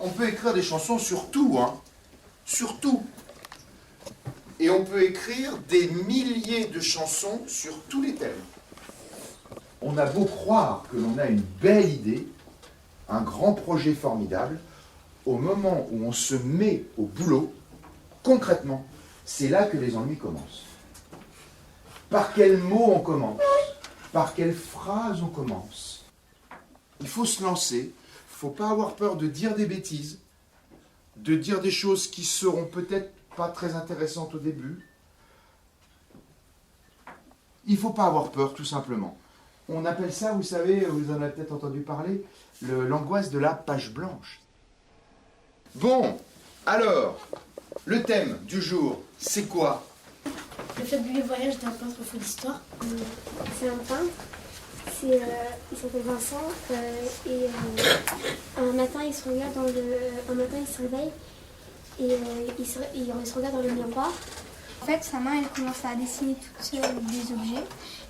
on peut écrire des chansons sur tout, hein, sur tout. Et on peut écrire des milliers de chansons sur tous les thèmes. On a beau croire que l'on a une belle idée, un grand projet formidable, au moment où on se met au boulot, concrètement, c'est là que les ennuis commencent. Par quels mots on commence? Par quelle phrase on commence? Il faut se lancer, il ne faut pas avoir peur de dire des bêtises, de dire des choses qui seront peut-être pas très intéressantes au début. Il ne faut pas avoir peur, tout simplement. On appelle ça, vous savez, vous en avez peut-être entendu parler, l'angoisse de la page blanche. Bon, alors, le thème du jour, c'est quoi? Le fabuleux voyage d'un peintre fou d'histoire. C'est un peintre, il s'appelle Vincent, et un matin il se regarde un matin il se réveille et il se regarde dans le miroir. En fait, sa main, elle commence à dessiner toutes seules des objets.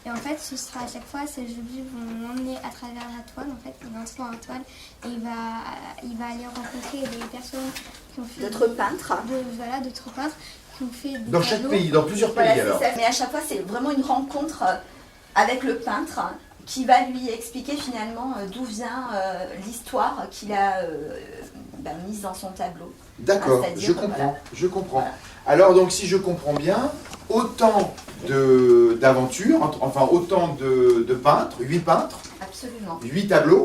Et en fait, ce sera à chaque fois, ces objets vont l'emmener à travers la toile. En fait, il va se voir la toile et il va aller rencontrer des personnes qui ont fait... D'autres peintres. Voilà, d'autres peintres qui ont fait des Dans chaque tableaux. pays, dans plusieurs pays Voilà, alors. c'est ça. Mais à chaque fois, c'est vraiment une rencontre avec le peintre qui va lui expliquer finalement d'où vient l'histoire qu'il a mise dans son tableau. D'accord, C'est-à-dire, je comprends, voilà. je comprends. Voilà. Alors donc si je comprends bien, autant d'aventures, enfin autant de peintres, 8 peintres, Absolument. 8 tableaux,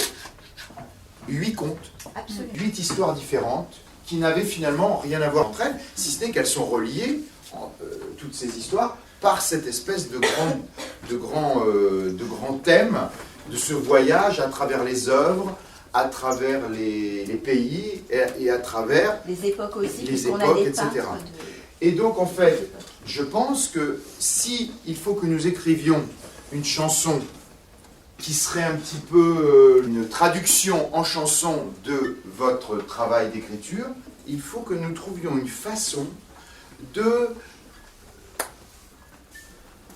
8 contes, Absolument. 8 histoires différentes qui n'avaient finalement rien à voir entre elles, si ce n'est qu'elles sont reliées, toutes ces histoires, par cette espèce de grand thème de ce voyage à travers les œuvres, à travers les pays et à travers Les époques aussi, les puisqu'on époques, a des etc. peintres Et donc en fait, je pense que si il faut que nous écrivions une chanson qui serait un petit peu une traduction en chanson de votre travail d'écriture, il faut que nous trouvions une façon de,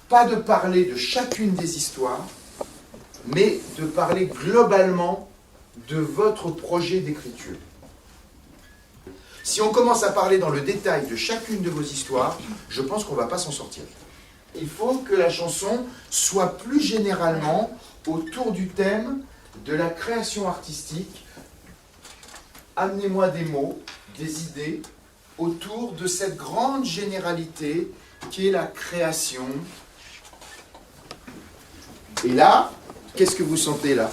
pas de parler de chacune des histoires, mais de parler globalement de votre projet d'écriture. Si on commence à parler dans le détail de chacune de vos histoires, je pense qu'on ne va pas s'en sortir. Il faut que la chanson soit plus généralement autour du thème de la création artistique. Amenez-moi des mots, des idées, autour de cette grande généralité qui est la création. Et là, qu'est-ce que vous sentez là?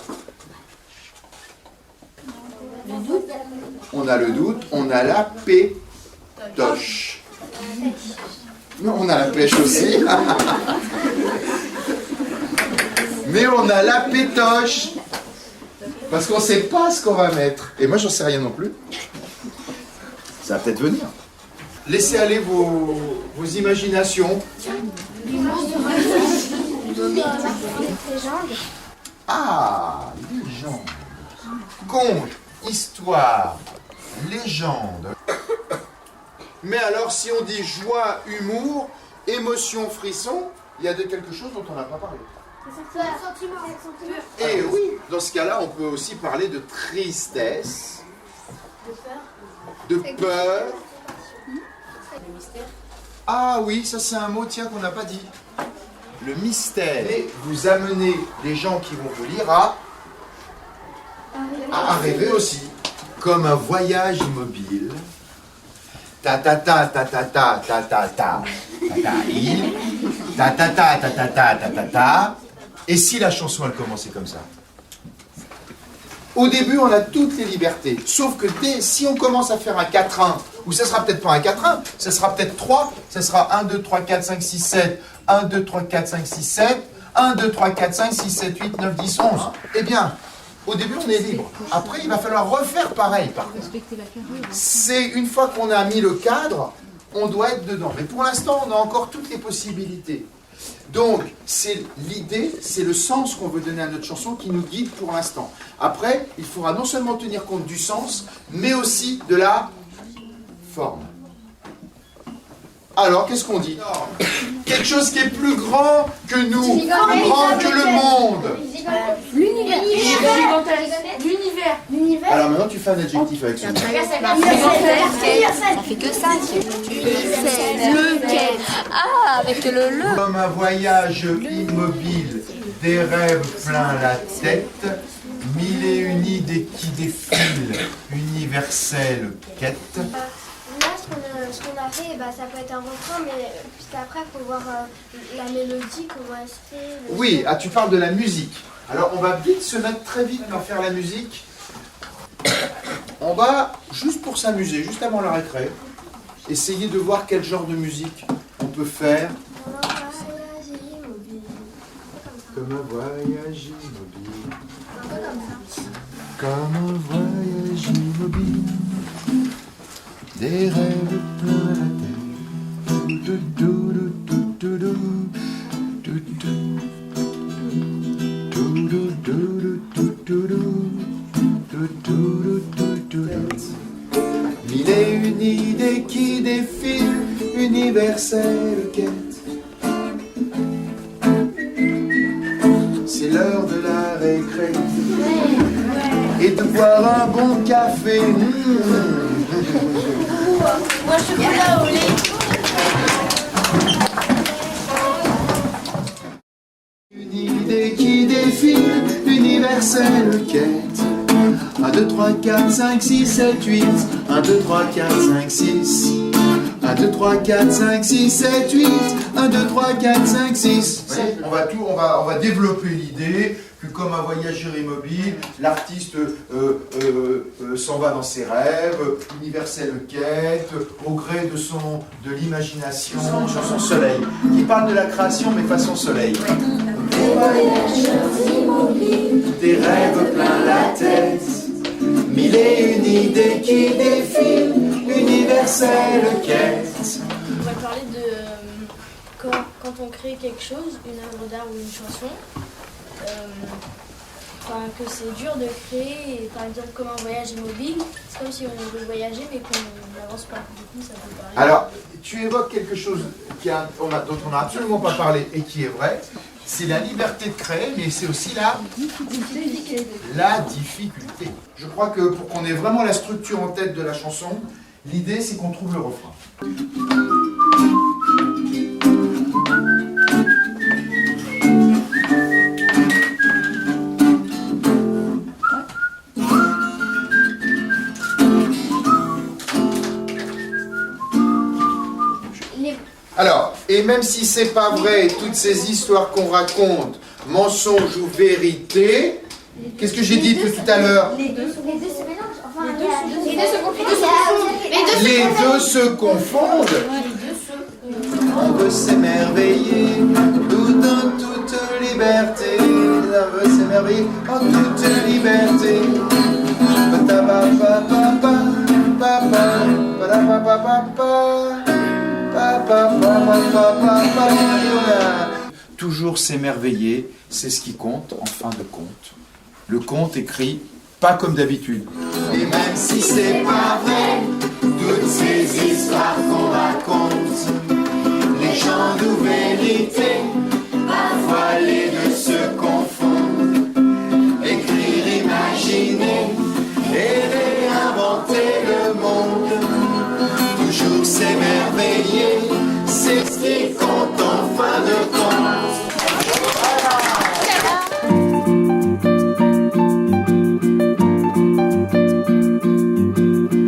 On a le doute, on a la pétoche. Non, on a la pêche aussi. Mais on a la pétoche. Parce qu'on ne sait pas ce qu'on va mettre. Et moi, j'en sais rien non plus. Ça va peut-être venir. Laissez aller vos imaginations. Ah, légende. Conte, histoire, légende. Mais alors, si on dit joie, humour, émotion, frisson, il y a de quelque chose dont on n'a pas parlé. Et oui, dans ce cas-là, on peut aussi parler de tristesse, de peur. Le mystère. Ah oui, ça c'est un mot, tiens, qu'on n'a pas dit. Le mystère. Et vous amenez les gens qui vont vous lire à rêver aussi. Comme un voyage immobile. Ta ta ta ta ta ta ta ta ta ta il. Ta ta ta ta ta ta ta ta ta. Et si la chanson elle commençait comme ça? Au début, on a toutes les libertés. Sauf que si on commence à faire un 4-1, ou ça sera peut-être pas un 4-1, ça sera peut-être 3, ça sera 1, 2, 3, 4, 5, 6, 7, 1, 2, 3, 4, 5, 6, 7, 1, 2, 3, 4, 5, 6, 7, 8, 9, 10, 11. Eh bien, au début, on est libre. Après, il va falloir refaire pareil, par contre. C'est une fois qu'on a mis le cadre, on doit être dedans. Mais pour l'instant, on a encore toutes les possibilités. Donc, c'est l'idée, c'est le sens qu'on veut donner à notre chanson qui nous guide pour l'instant. Après, il faudra non seulement tenir compte du sens, mais aussi de la forme. Alors, qu'est-ce qu'on dit? Quelque chose qui est plus grand que nous, plus grand que le monde. L'univers. L'univers. Alors maintenant, tu fais un adjectif avec ce mot. Ça fait que ça. Ah, avec le. Comme un voyage immobile, des rêves plein la tête, mille et une idées qui défilent, universelle quête. Là, ce qu'on a fait, ça peut être un refrain, mais puisqu'après, il faut voir la mélodie, comment elle se fait. Oui, tu parles de la musique. Alors, on va vite se mettre très vite à faire la musique. On va, juste pour s'amuser, juste avant la récré, essayer de voir quel genre de musique on peut faire. Comme un voyage immobile. Comme un voyage immobile. Des rêves plein la tête. Mille et une idées qui défilent, universelle quête. C'est l'heure de la récré et de boire un bon café. Moi, chocolat au lait. Une idée qui défile, universelle quête. 1, 2, 3, 4, 5, 6, 7, 8. 1, 2, 3, 4, 5, 6. 1, 2, 3, 4, 5, 6, 7, 8. 1, 2, 3, 4, 5, 6. On va développer l'idée que comme un voyageur immobile, l'artiste s'en va dans ses rêves, universelle quête, au gré de l'imagination, chanson soleil, qui parle de la création mais façon soleil. Des voyageurs immobiles, des rêves plein la tête, mille et une idées qui défilent, universelle quête. On va parler de quand on crée quelque chose, une œuvre d'art ou une chanson, que c'est dur de créer, et, par exemple comme un voyage immobile, c'est comme si on veut voyager mais qu'on n'avance pas. Du coup, ça peut parler. Alors, tu évoques quelque chose dont on n'a absolument pas parlé et qui est vrai, c'est la liberté de créer, mais c'est aussi la difficulté. Je crois que pour qu'on ait vraiment la structure en tête de la chanson, l'idée c'est qu'on trouve le refrain. Alors, et même si c'est pas vrai, toutes ces histoires qu'on raconte, mensonge ou vérité, qu'est-ce que j'ai dit tout à l'heure? Les deux se mélangent. Enfin, Les deux se confondent. On veut s'émerveiller, tout en toute liberté. On veut s'émerveiller en toute liberté. Toujours s'émerveiller, c'est ce qui compte en fin de compte. Le conte écrit pas comme d'habitude. Et même si c'est pas vrai, toutes ces histoires qu'on raconte, les gens de vérité, parfois les deux se confondent. Écrire, imaginer et réinventer le monde. Toujours s'émerveiller, c'est ce qui compte en fin de compte.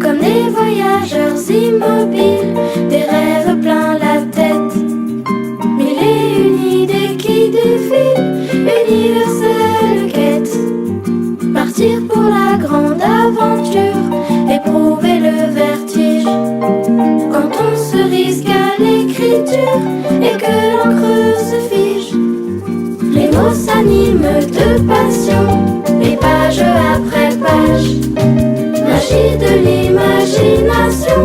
Comme des voyageurs immobiles, des rêves plein la tête, mille et une idées qui défilent, universelle quête. Partir pour la grande aventure, éprouver le vertige. Quand on se risque à l'écriture et que l'encre se fige, les mots s'animent de passion, et page après page. Magie de l'imagination,